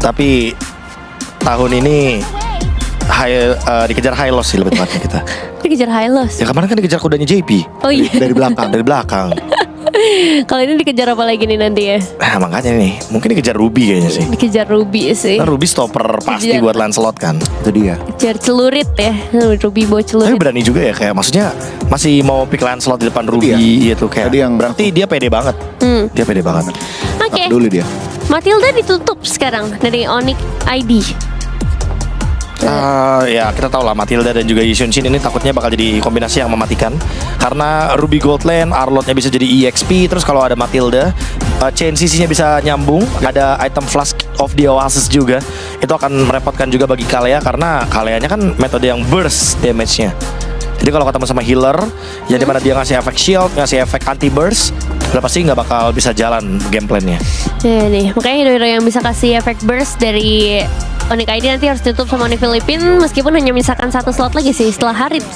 Tapi tahun ini dikejar high loss sih lebih tepatnya kita. Dikejar high loss. Ya kemarin kan dikejar kudanya JP. Oh iya. Dari belakang. Dari belakang. Kalau ini dikejar apa lagi nih nanti ya? Makanya nih, mungkin dikejar Ruby kayaknya sih. Dikejar Ruby sih. Kan Ruby stopper pasti buat Lancelot kan. Itu dia. Kejar celurit ya. Ruby bawa Tapi celurit. berani juga ya, kayak maksudnya masih mau pick Lancelot di depan Ruby gitu kayak. Tadi yang berarti dia pede banget. Dia pede banget. Oke. Dulu dia. Matilda ditutup sekarang dari Onyx ID. Ya kita tahu lah Matilda dan juga Yi Xunshin ini takutnya bakal jadi kombinasi yang mematikan. Karena Ruby Goldland, Arlotnya bisa jadi EXP. Terus kalau ada Matilda, chain CC-nya bisa nyambung. Ada item Flask of the Oasis juga. Itu akan merepotkan juga bagi Kalea, karena Kaleanya kan metode yang burst damage-nya. Jadi kalau ketemu sama healer yang dimana dia ngasih efek shield, ngasih efek anti burst, udah pasti nggak bakal bisa jalan game plan-nya. Ya nih, makanya hero-hero yang bisa kasih efek burst dari Onyx ID nanti harus tutup sama Onyx Philippines, meskipun hanya misalkan satu slot lagi sih setelah Harith.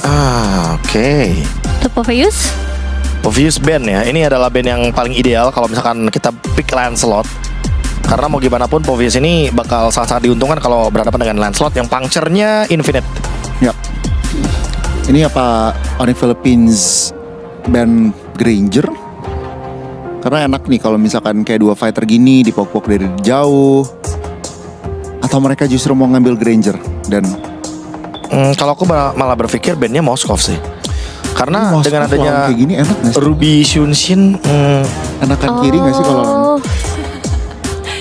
Oke. Untuk Poveus? Poveus band ya. Ini adalah band yang paling ideal kalau misalkan kita pick Lancelot. Karena mau gimana pun Poveus ini bakal sangat-sangat diuntungkan kalau berhadapan dengan Lancelot yang puncture-nya infinite. Ya. Ini apa Onyx Philippines band Granger? Karena enak nih kalau misalkan kayak dua fighter gini dipok-pok dari jauh. Atau mereka justru mau ngambil Granger dan kalau aku malah berpikir bandnya Moskov sih. Karena Moskov dengan adanya kayak gini enak gak sih? Ruby Xunshin, Enakan kiri gak sih kalau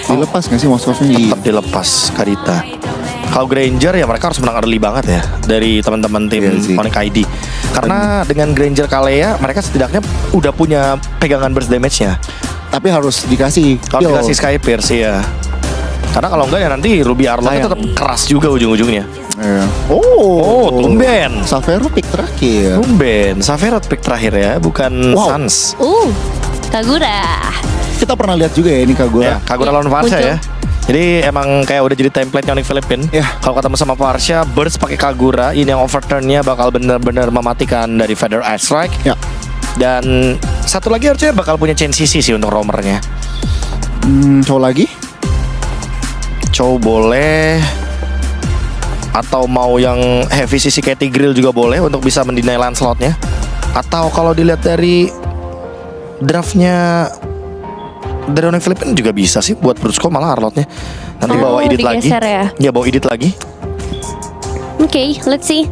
dilepas gak sih Moskovnya di tetap dilepas Karita. Kalau Granger ya mereka harus menang early banget ya dari teman-teman tim Iya sih. Onyx ID. Karena dengan Granger Kalea mereka setidaknya udah punya pegangan burst damage-nya. tapi harus dikasih Kalau dikasih Sky Pierce ya. Karena kalau enggak ya nanti Ruby Arlotnya tetap keras juga ujung-ujungnya. Oh, tumben. Savero pick terakhir. Tumben, Saferot pick terakhir ya, bukan Wow. Sans. Kagura. Kita pernah lihat juga ya ini Kagura. Ya, Kagura lawan Varsha muncul. ya. Jadi emang kayak udah jadi template Onyx Philippines. Ya. Kalau ketemu sama Varsha, burst pakai Kagura, ini yang overturn-nya bakal bener-bener mematikan dari Feather Ice Strike. Ya. Dan satu lagi harusnya bakal punya chain CC sih untuk roamernya. Coba lagi. Chow boleh, atau mau yang heavy CC kayak Tigreal juga boleh untuk bisa mendinai Lancelot-nya. Atau kalau dilihat dari draftnya dari Onyx Philippines juga bisa sih buat Brusko malah Arlotnya. Nanti bawa edit lagi. Digeser ya. Ya bawa edit lagi. Oke, let's see.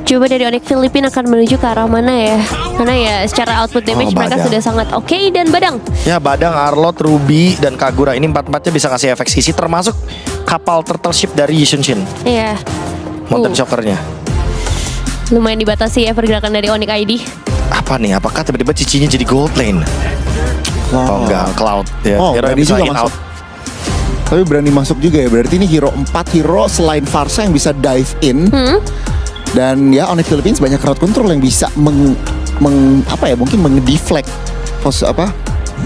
Coba dari Onyx Philippines akan menuju ke arah mana ya? Karena ya secara output damage mereka Badang. sudah sangat oke. Dan Badang. Ya Badang, Arlot, Ruby, dan Kagura ini empat-empatnya bisa ngasih efek CC termasuk kapal turtle ship dari Yi Xunshin. Iya. Mountain Shockernya. Lumayan dibatasi ya pergerakan dari Onyx ID. Apa nih? Apakah tiba-tiba cicinya jadi gold lane? Oh enggak, Cloud ya. Hero yang berani bisa juga in masuk. out. Tapi berani masuk juga ya. Berarti ini hero 4 hero selain Varsha yang bisa dive in. Dan ya Onyx Philippines banyak crowd control yang bisa mungkin mengedeflect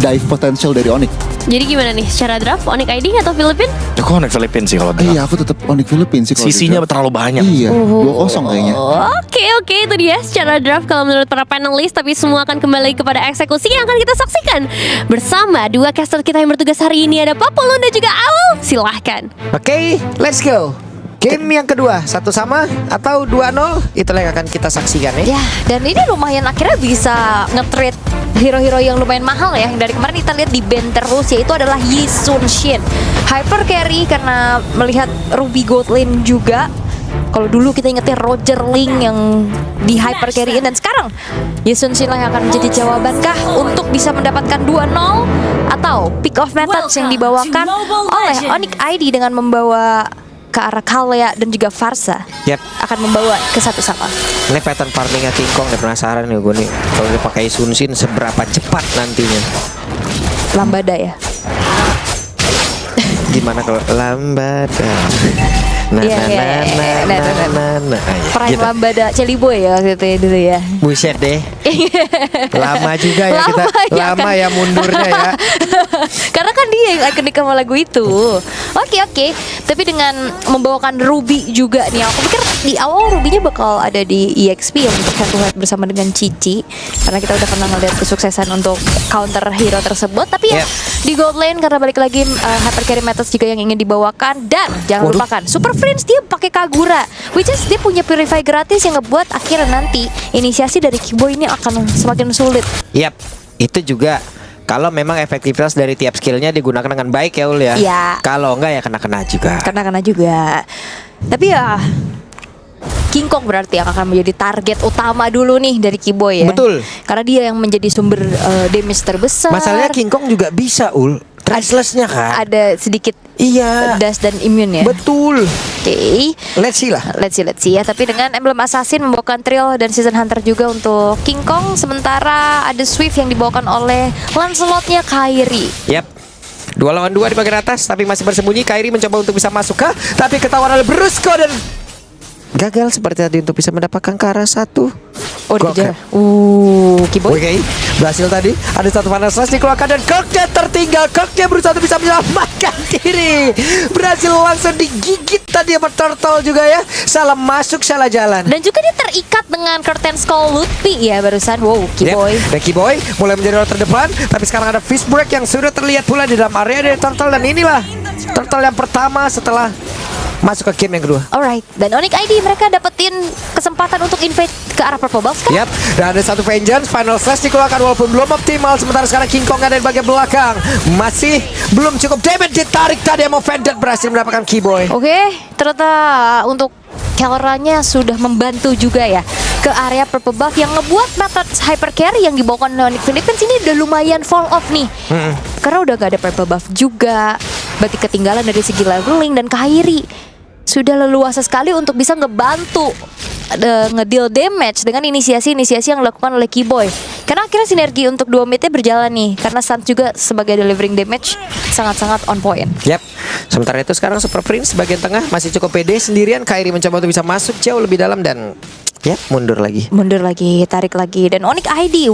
dive potential dari Onyx. Jadi gimana nih secara draft Onyx ID atau Philippines? Ya, kok Onyx Philippines sih kalau draft. Iya, aku tetap Onyx Philippines sih kalau CC-nya di draft. terlalu banyak. Iya, 2-0 kayaknya. Oke, itu dia secara draft kalau menurut para panelis. Tapi semua akan kembali kepada eksekusi yang akan kita saksikan bersama dua caster kita yang bertugas hari ini. Ada Papulun dan juga Aul. Silahkan. Oke, let's go. Game yang kedua, 1 sama atau 2-0, itulah yang akan kita saksikan ya. Ya, dan ini lumayan akhirnya bisa nge-trade hero-hero yang lumayan mahal ya. Yang dari kemarin kita lihat di band terus, yaitu adalah Yi Xunshin. Hyper carry karena melihat Ruby Goldland juga. Kalau dulu kita ingetnya Roger Ling yang di hyper carryin, dan sekarang Yi Xunshin lah yang akan menjadi jawabankah untuk bisa mendapatkan 2-0 atau pick of methods yang dibawakan oleh Onyx ID dengan membawa ke arah Kalea dan juga Varsha. Yap. Akan membawa ke 1 sama. Ini pattern farmingnya King Kong, penasaran nih gue nih. Kalau dia pakai Xunshin seberapa cepat nantinya? Lambada ya. Gimana kalau Lambada? Iya, iya, iya. Prime Gitu. Lambada Celiboy ya waktu itu ya dulu ya. Buset deh. Lama juga ya kita. Lama ya Lama kan? ya mundurnya ya. Karena kan dia yang ikonik sama lagu itu. Oke. Tapi dengan membawakan Ruby juga nih, aku pikir di awal Ruby-nya bakal ada di EXP yang untuk head to head bersama dengan Cici. Karena kita udah pernah ngeliat kesuksesan untuk counter hero tersebut. Tapi ya Yep. di Gold Lane karena balik lagi Hyper Carry Methods juga yang ingin dibawakan. Dan jangan Waduh. lupakan Super Friends dia pakai Kagura, which is dia punya Purify gratis yang ngebuat akhirnya nanti inisiasi dari Keyboy ini akan semakin sulit. Yap, itu juga kalau memang efektivitas dari tiap skillnya digunakan dengan baik ya Ul ya. Iya. Kalau enggak ya kena-kena juga. Karena juga. Tapi ya King Kong berarti yang akan menjadi target utama dulu nih dari Keyboy ya. Betul. Karena dia yang menjadi sumber damage terbesar. Masalahnya King Kong juga bisa Ul. Traceless-nya kan. Ada sedikit Iya. dust dan immune ya. Betul. Oke. Let's see lah. Let's see ya. Tapi dengan emblem assassin membawakan Trill dan Season Hunter juga untuk King Kong. Sementara ada Swift yang dibawakan oleh Lancelotnya Kairi. Yap. 2 lawan 2 di bagian atas tapi masih bersembunyi. Kairi mencoba untuk bisa masuk kah? Tapi ketahuan oleh Brusco dan gagal seperti tadi untuk bisa mendapatkan ke arah 1. Oh dikejar. Keyboy. Oke, berhasil tadi. Ada satu final slash dikeluarkan dan Kirknya tertinggal. Kirknya berusaha untuk bisa menyelamatkan diri. Berhasil langsung digigit tadi sama Turtle juga ya. Salah masuk, salah jalan. Dan juga dia terikat dengan Curtain Skull Lutpi ya barusan. Wow, Keyboy. Yep. Becky Boy mulai menjadi orang terdepan. Tapi sekarang ada fist break yang sudah terlihat pula di dalam area dari Turtle. Dan inilah Turtle yang pertama setelah masuk ke game yang kedua. Alright, dan Onyx ID mereka dapetin kesempatan untuk invade ke arah Purple Buff kan? Yap, dan ada satu Vengeance, Final Slash dikeluarkan walaupun belum optimal. Sementara sekarang King Kong ada di bagian belakang. Masih belum cukup damage ditarik tadi sama Vended berhasil mendapatkan Keyboy. Oke, ternyata untuk Kelleranya sudah membantu juga ya ke area Purple Buff yang ngebuat metode Hyper Carry yang dibawakan oleh Onyx Philippines ini udah lumayan fall off nih. Karena udah gak ada Purple Buff juga. Berarti ketinggalan dari segi leveling dan Kairi sudah leluasa sekali untuk bisa ngebantu ngedeal damage dengan inisiasi-inisiasi yang dilakukan oleh Keyboy. Karena akhirnya sinergi untuk dua mid-nya berjalan nih. Karena Stunt juga sebagai delivering damage sangat-sangat on point. Yap. Sementara itu sekarang Super Prince bagian tengah masih cukup pede sendirian. Kairi mencoba untuk bisa masuk jauh lebih dalam dan ya mundur lagi. Mundur lagi, tarik lagi. Dan Onyx ID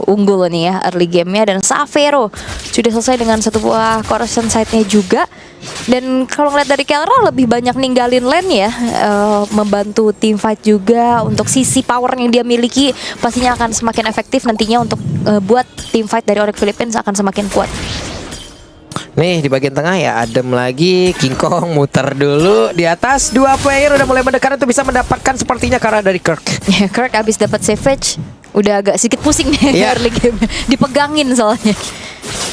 unggul nih ya early game-nya. Dan Savero sudah selesai dengan satu buah corruption side-nya juga. Dan kalau ngeliat dari Kelra lebih banyak ninggalin lane ya, membantu team fight juga. Untuk sisi power yang dia miliki pastinya akan semakin efektif nantinya untuk buat team fight dari Onyx Philippines akan semakin kuat. Nih di bagian tengah ya adem lagi. King Kong muter dulu di atas. Dua player udah mulai mendekat untuk bisa mendapatkan sepertinya karena dari Kirk. Ya, Kirk abis dapat savage udah agak sedikit pusing nih Iya. early game. Dipegangin soalnya.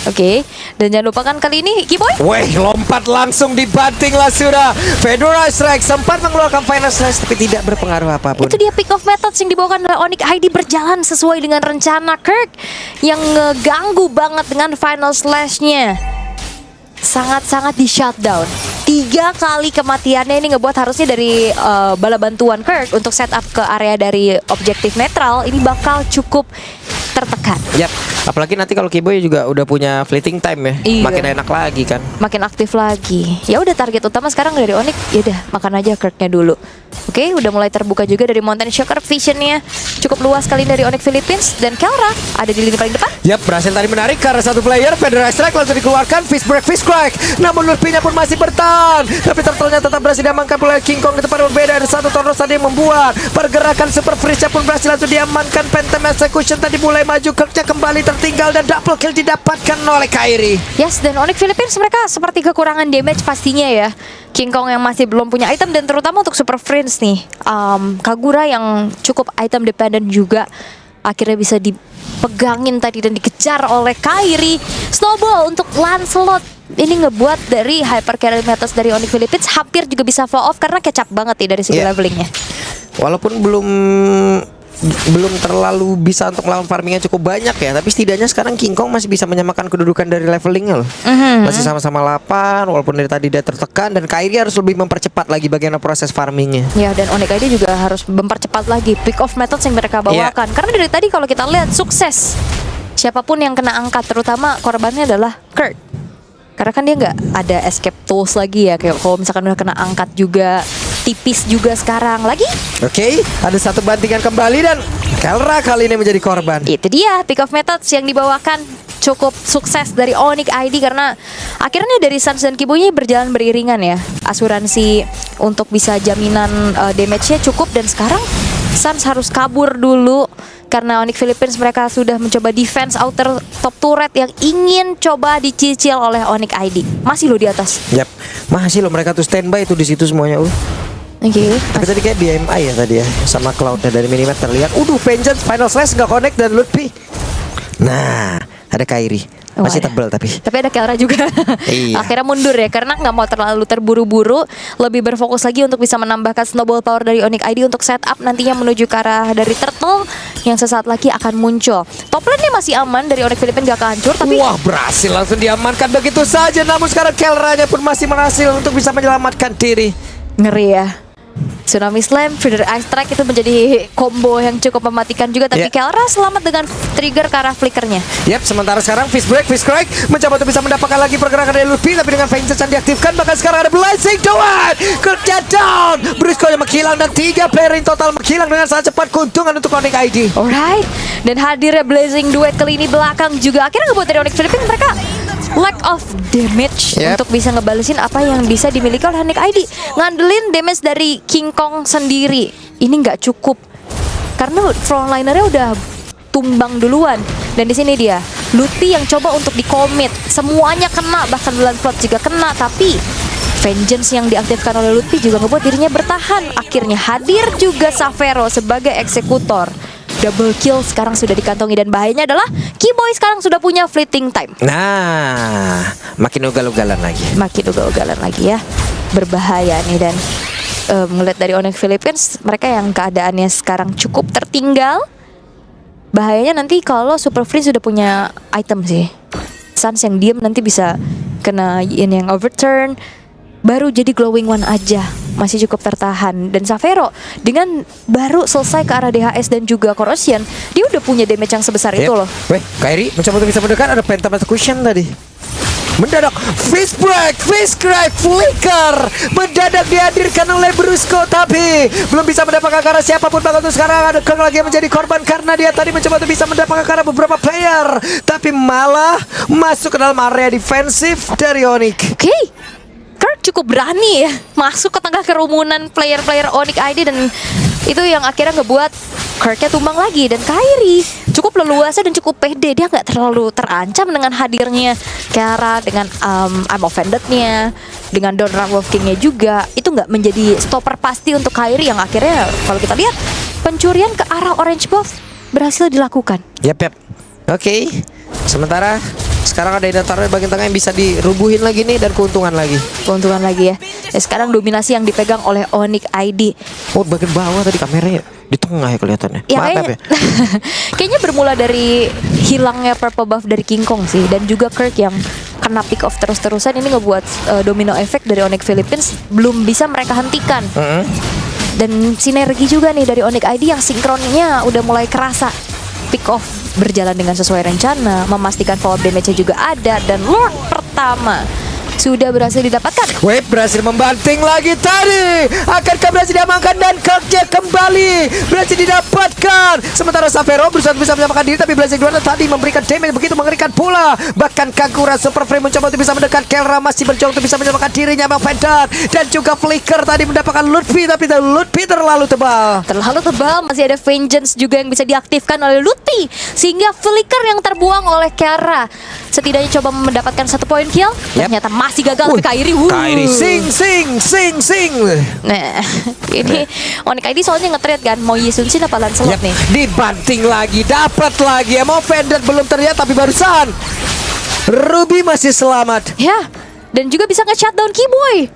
Oke, dan jangan lupakan kali ini Keyboy. Weh, lompat langsung dibanting lah sudah. Fedora Strike sempat mengeluarkan final slash tapi tidak berpengaruh apapun. Itu dia pick of methods yang dibawakan oleh Onyx ID berjalan sesuai dengan rencana Kirk yang ngeganggu banget dengan final slash-nya. Sangat-sangat di shutdown. 3 kali kematiannya ini ngebuat harusnya dari bala bantuan Kirk untuk setup ke area dari objektif netral ini bakal cukup tertekan. Yap, apalagi nanti kalau Keyboy juga udah punya fleeting time ya. Iya. Makin enak lagi kan. Makin aktif lagi. Ya udah target utama sekarang dari Onyx, ya udah makan aja Kirknya dulu. Oke, udah mulai terbuka juga dari Mountain Shocker visionnya cukup luas kali dari Onyx Philippines dan Kelra ada di lini paling depan. Yap, berhasil tadi menarik karena satu player Fedora Strike langsung dikeluarkan fist break fist crack. Namun Lurpinya pun masih bertahan. Tapi Turtle-nya tetap berhasil diamankan oleh King Kong di tempat berbeda. Ada satu Tornos tadi yang membuat pergerakan Super Freeze pun berhasil langsung diamankan. Phantom Execution tadi mulai maju, Kirknya kembali tertinggal dan double kill didapatkan oleh Kairi. Yes, dan Onyx Philippines mereka seperti kekurangan damage pastinya ya. King Kong yang masih belum punya item dan terutama untuk Super Friends nih, Kagura yang cukup item dependent juga akhirnya bisa dipegangin tadi dan dikejar oleh Kairi. Snowball untuk Lancelot ini ngebuat dari Hyper Carry Methods dari Onyx Philippines hampir juga bisa fall off karena kecap banget nih dari segi Iya. levelingnya. Walaupun belum terlalu bisa untuk melawan farmingnya cukup banyak ya, tapi setidaknya sekarang King Kong masih bisa menyamakan kedudukan dari levelingnya loh. Masih sama-sama 8 walaupun dari tadi dia tertekan dan Kairi harus lebih mempercepat lagi bagian proses farmingnya. Ya, dan Onyx ID juga harus mempercepat lagi pick off methods yang mereka bawakan. Karena dari tadi kalau kita lihat sukses siapapun yang kena angkat, terutama korbannya adalah Kirk. Karena kan dia nggak ada escape tools lagi ya. Kayak kalau misalkan udah kena angkat juga, tipis juga sekarang lagi. Oke, ada satu bantingan kembali dan Kelra kali ini menjadi korban. Itu dia pick of methods yang dibawakan cukup sukses dari Onyx ID karena akhirnya dari Suns dan Kiboy berjalan beriringan ya. Asuransi untuk bisa jaminan damage-nya cukup dan sekarang Suns harus kabur dulu karena Onyx Philippines mereka sudah mencoba defense outer top turret yang ingin coba dicicil oleh Onyx ID. Masih lo di atas. Yap, masih loh mereka tuh standby tuh di situ semuanya. Oke. Tapi tadi kayak DMI ya tadi ya sama Cloud-nya dari minimat terlihat. Vengeance Final Slash nggak connect dan Lutfi. Nah, ada Kairi. Masih Waduh. tebel tapi. Tapi ada Kelra juga. Iya. Akhirnya mundur ya karena nggak mau terlalu terburu-buru, lebih berfokus lagi untuk bisa menambahkan snowball power dari Onyx ID untuk setup nantinya menuju ke arah dari Turtle yang sesaat lagi akan muncul. Top lane-nya masih aman dari Onyx Philippines, gak akan hancur tapi Wah, berhasil langsung diamankan begitu saja. Namun sekarang Kelranya pun masih berhasil untuk bisa menyelamatkan diri. ngeri ya. Tsunami Slam, Feather Ice Strike itu menjadi combo yang cukup mematikan juga. Tapi Yeah. Kelra selamat dengan trigger ke arah flickernya. Yap, sementara sekarang Fist Strike mencoba untuk bisa mendapatkan lagi pergerakan dari Lutfi. Tapi dengan Vengeance yang diaktifkan, bahkan sekarang ada Blazing Dawn. Kerja down, Briscoe yang menghilang dan 3 player in total menghilang dengan sangat cepat. Keuntungan untuk Onyx ID. Alright. Dan hadirnya Blazing Duet ke lini belakang juga akhirnya ngebuat dari Onyx Philippines mereka lack of damage Yep. untuk bisa ngebalesin apa yang bisa dimiliki oleh Onyx ID. Ngandelin damage dari King Kong sendiri. Ini nggak cukup. Karena frontlinernya udah tumbang duluan. Dan di sini dia, Lutfi yang coba untuk di-commit. Semuanya kena, bahkan Bloodflood juga kena, tapi Vengeance yang diaktifkan oleh Lutfi juga ngebuat dirinya bertahan. Akhirnya hadir juga Savero sebagai eksekutor. Double kill sekarang sudah dikantongi dan bahayanya adalah Kiboy sekarang sudah punya fleeting time. Nah, makin ugal-ugalan lagi. Makin ugal-ugalan lagi ya. Berbahaya nih dan ngeliat dari Onyx Philippines mereka yang keadaannya sekarang cukup tertinggal. Bahayanya nanti kalau Super Free sudah punya item sih. Suns yang diem nanti bisa kena Yin yang overturn. Baru jadi glowing one aja masih cukup tertahan. Dan Savero dengan baru selesai ke arah DHS dan juga Corrosion, dia udah punya damage yang sebesar itu loh. Weh, Kairi mencoba untuk bisa mendekat. Ada Phantom Execution tadi. Mendadak Fist Crack Flicker mendadak dihadirkan oleh Brusco, tapi belum bisa mendapatkan karena siapapun. Bahkan untuk sekarang ada Kirk lagi yang menjadi korban karena dia tadi mencoba untuk bisa mendapatkan karena beberapa player, tapi malah masuk ke dalam area defensif dari Onyx. Oke, Kirk cukup berani ya masuk ke tengah kerumunan player-player Onyx ID dan itu yang akhirnya ngebuat Kirknya tumbang lagi. Dan Kairi cukup leluasa dan cukup pede, dia nggak terlalu terancam dengan hadirnya Kelra dengan I'm Offended-nya, dengan Don Wolf King-nya juga. Itu nggak menjadi stopper pasti untuk Kairi yang akhirnya kalau kita lihat pencurian ke arah Orange Buff berhasil dilakukan. Yap. Oke. Sementara sekarang ada Inatar bagian tengah yang bisa dirubuhin lagi nih dan keuntungan lagi. Keuntungan lagi ya. Dan sekarang dominasi yang dipegang oleh Onyx ID. Oh, bagian bawah tadi kameranya di tengah ya kelihatannya. Ya, Maaf kayaknya, kayaknya bermula dari hilangnya purple buff dari King Kong sih. Dan juga Kirk yang kena pick off terus-terusan. Ini ngebuat domino effect dari Onyx Philippines belum bisa mereka hentikan. Dan sinergi juga nih dari Onyx ID yang sinkronnya udah mulai kerasa. Pick off berjalan dengan sesuai rencana, memastikan follow up damage-nya juga ada. Dan Lord pertama sudah berhasil didapatkan. Wave berhasil membanting lagi tadi. Akankah berhasil diamankan dan Kirknya kembali berhasil didapatkan. Sementara Savero berusaha bisa menyelamatkan diri, tapi Blazing Dawn tadi memberikan damage begitu mengerikan pula. Bahkan Kagura Super Frame mencoba untuk bisa mendekat. Kelra masih berjuang untuk bisa menyelamatkan dirinya. Memang dan juga Flicker tadi mendapatkan Lutfi, tapi Lutfi terlalu tebal. Terlalu tebal, masih ada Vengeance juga yang bisa diaktifkan oleh Lutfi. Sehingga Flicker yang terbuang oleh Kelra setidaknya coba mendapatkan 1 poin kill. Ternyata masih gagal ke Kairi. Kairi sing. Nah, ini Onyx ID soalnya nge-trade kan, mau Yisun Shin apa Lancelot Yap, nih. dibanting lagi, dapat lagi. Emang Vendor belum terlihat, tapi barusan Ruby masih selamat. Ya, dan juga bisa nge-shutdown Kiboy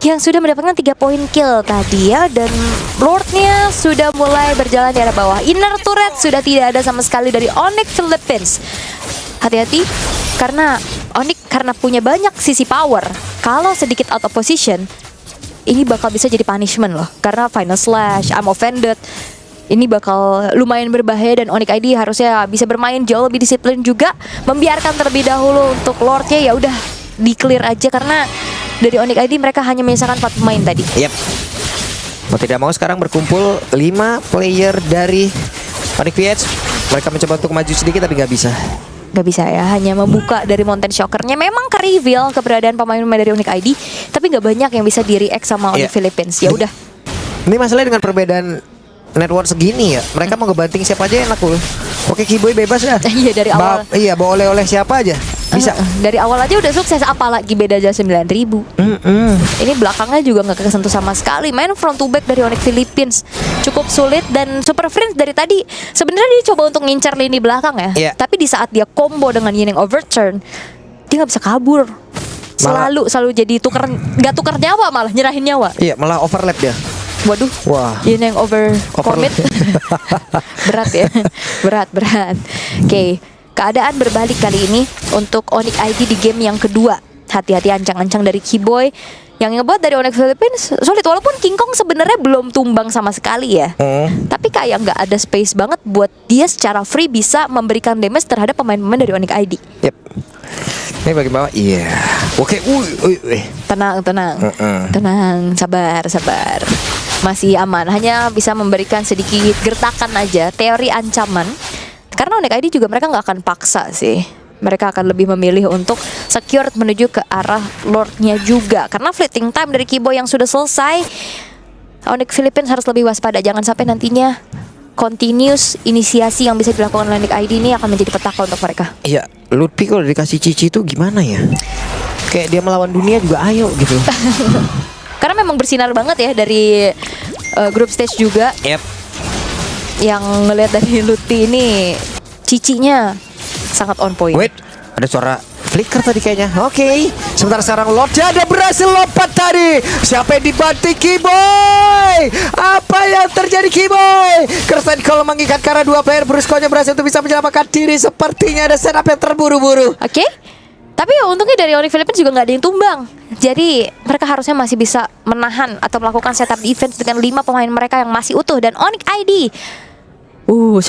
yang sudah mendapatkan 3 poin kill tadi ya. Dan Lordnya sudah mulai berjalan di arah bawah. Inner turret sudah tidak ada sama sekali dari Onyx Philippines. Hati-hati karena Onyx karena punya banyak sisi power. Kalau sedikit out of position, ini bakal bisa jadi punishment loh. Karena Final Slash, I'm Offended, ini bakal lumayan berbahaya. Dan Onyx ID harusnya bisa bermain jauh lebih disiplin juga, membiarkan terlebih dahulu untuk Lordnya ya udah di clear aja karena dari Onyx ID mereka hanya menyisakan 4 pemain tadi. Yep. Mau tidak mau sekarang berkumpul 5 player dari Onyx PH. Mereka mencoba untuk maju sedikit tapi nggak bisa. Gak bisa ya, hanya membuka dari Mountain Shockernya. Memang ke-reveal keberadaan pemain-pemain dari Onyx ID, tapi gak banyak yang bisa di-react sama Onyx Iya. Philippines. Ya udah. Ini masalahnya dengan perbedaan network segini ya. Mereka mau ngebanting siapa aja enak loh. Oke, Kiboy bebas ya. Iya, dari awal. Iya, bawa oleh-oleh siapa aja. Bisa. Dari awal aja udah sukses, apalagi beda aja 9.000. Ini belakangnya juga nggak kesentuh sama sekali. Main front to back dari Onyx Philippines cukup sulit, dan Super Friends dari tadi sebenarnya dia coba untuk ngincar lini belakang ya. Iya. Tapi di saat dia combo dengan Yining Overturn, dia nggak bisa kabur. Selalu jadi nggak tukar nyawa, malah nyerahin nyawa. Iya, malah overlap dia. Waduh, Wah. Yining over commit. Berat ya, berat. Oke. Keadaan berbalik kali ini untuk Onyx ID di game yang kedua. Hati-hati ancang-ancang dari Kiboy yang ngebuat dari Onyx Philippines sulit, walaupun King Kong sebenarnya belum tumbang sama sekali ya. Tapi kayak nggak ada space banget buat dia secara free bisa memberikan damage terhadap pemain-pemain dari Onyx ID. Yep. Ini bagi bawah. Iya. Oke. Tenang, sabar. Masih aman, hanya bisa memberikan sedikit gertakan aja, teori ancaman. Karena Onyx ID juga mereka nggak akan paksa sih. Mereka akan lebih memilih untuk secure menuju ke arah Lordnya juga. Karena fleeting time dari Kiboy yang sudah selesai, Onyx Philippines harus lebih waspada. Jangan sampai nantinya continuous inisiasi yang bisa dilakukan oleh Onyx ID ini akan menjadi petaka untuk mereka. Iya, Lutfi kalau dikasih cici itu gimana ya? Kayak dia melawan dunia juga ayo gitu. Karena memang bersinar banget ya dari group stage juga. Yep. Yang ngelihat dari Lutfi ini cicinya sangat on point. Wait, ada suara flicker tadi kayaknya. Oke. Sementara sekarang Lordnya ada berhasil lompat tadi. Siapa yang dibanting? Kiboy. Apa yang terjadi Kiboy? Kersen kalau mengikat karena 2 player, Brusco-nya berhasil untuk bisa menyelamatkan diri. Sepertinya ada setup yang terburu-buru. Oke. Tapi untungnya dari Onyx Philippines juga nggak ada yang tumbang. Jadi mereka harusnya masih bisa menahan atau melakukan setup defense dengan 5 pemain mereka yang masih utuh. Dan Onyx ID 10.000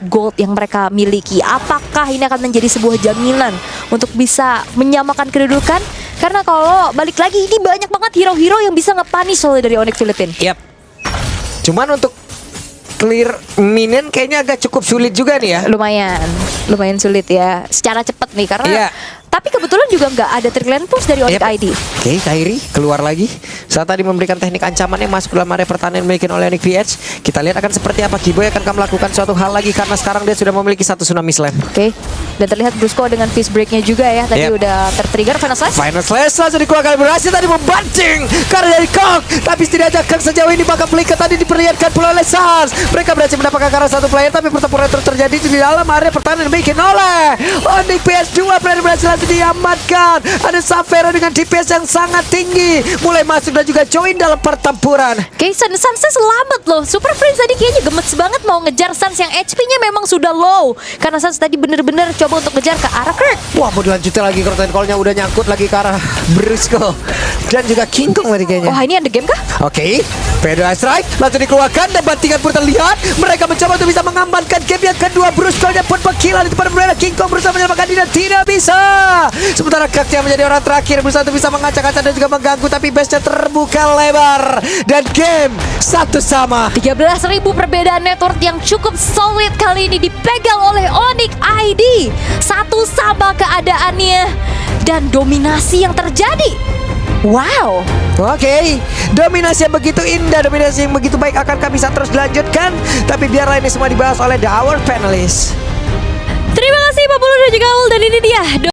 gold yang mereka miliki. Apakah ini akan menjadi sebuah jaminan untuk bisa menyamakan kedudukan? Karena kalau balik lagi, ini banyak banget hero-hero yang bisa nge-punish oleh dari Onyx Philippines. Yap. Cuman untuk clear minion kayaknya agak cukup sulit juga nih ya. Lumayan sulit ya secara cepat nih karena Iya. tapi kebetulan juga nggak ada trickland push dari Onyx ID. Oke, Kairi keluar lagi. Saat tadi memberikan teknik ancaman yang masuk dalam area pertahanan yang dimiliki oleh Onyx PH. Kita lihat akan seperti apa Kiboy akan melakukan suatu hal lagi karena sekarang dia sudah memiliki 1 tsunami slam. Oke. Dan terlihat Brusco dengan fist breaknya juga ya. Tadi Yep. udah tertrigger Final Slash. Final Slash langsung dikeluarkan, berhasil tadi membanting karena dari Kong. Tapi setidaknya Kong sejauh ini bakal flicker tadi diperlihatkan pula oleh Sans. Mereka berhasil mendapatkan karena 1 player, tapi pertempuran terus terjadi di dalam area pertahanan yang dimiliki oleh Onyx PH. 2 player berhasil langsung diamankan. Ada Savero dengan DPS yang sangat tinggi mulai masuk dan juga join dalam pertempuran. Oke, Sans selamat loh. Super Friends tadi kayaknya gemes banget mau ngejar Sans yang HP-nya memang sudah low. Karena Sans tadi bener-bener coba untuk ngejar ke arah Kirk. Wah, mau dilanjutin lagi, curtain call-nya udah nyangkut lagi ke arah Brusco dan juga King Kong tadi kayaknya. Wah, ini ada game kah? Oke, Pedro Strike langsung dikeluarkan dan bantingan pun terlihat. Mereka mencoba untuk bisa mengamankan game yang kedua. Brusco-nya pun berkilau di depan berbeda. King Kong berusaha menyelamatkan diri dan tidak bisa. Sementara Kirk yang menjadi orang terakhir berusaha untuk bisa mengacak-acak dan juga mengganggu, tapi base-nya terbuka lebar dan game 1-1. 13.000 perbedaan network yang cukup solid kali ini dipegang oleh Onyx ID. 1-1 keadaannya dan dominasi yang terjadi. Wow. Oke, dominasi yang begitu indah, dominasi yang begitu baik, akankah bisa terus dilanjutkan? Tapi biarlah ini semua dibahas oleh The Hour Panelist. Terima kasih Pak Pulu dan juga Aul, dan ini dia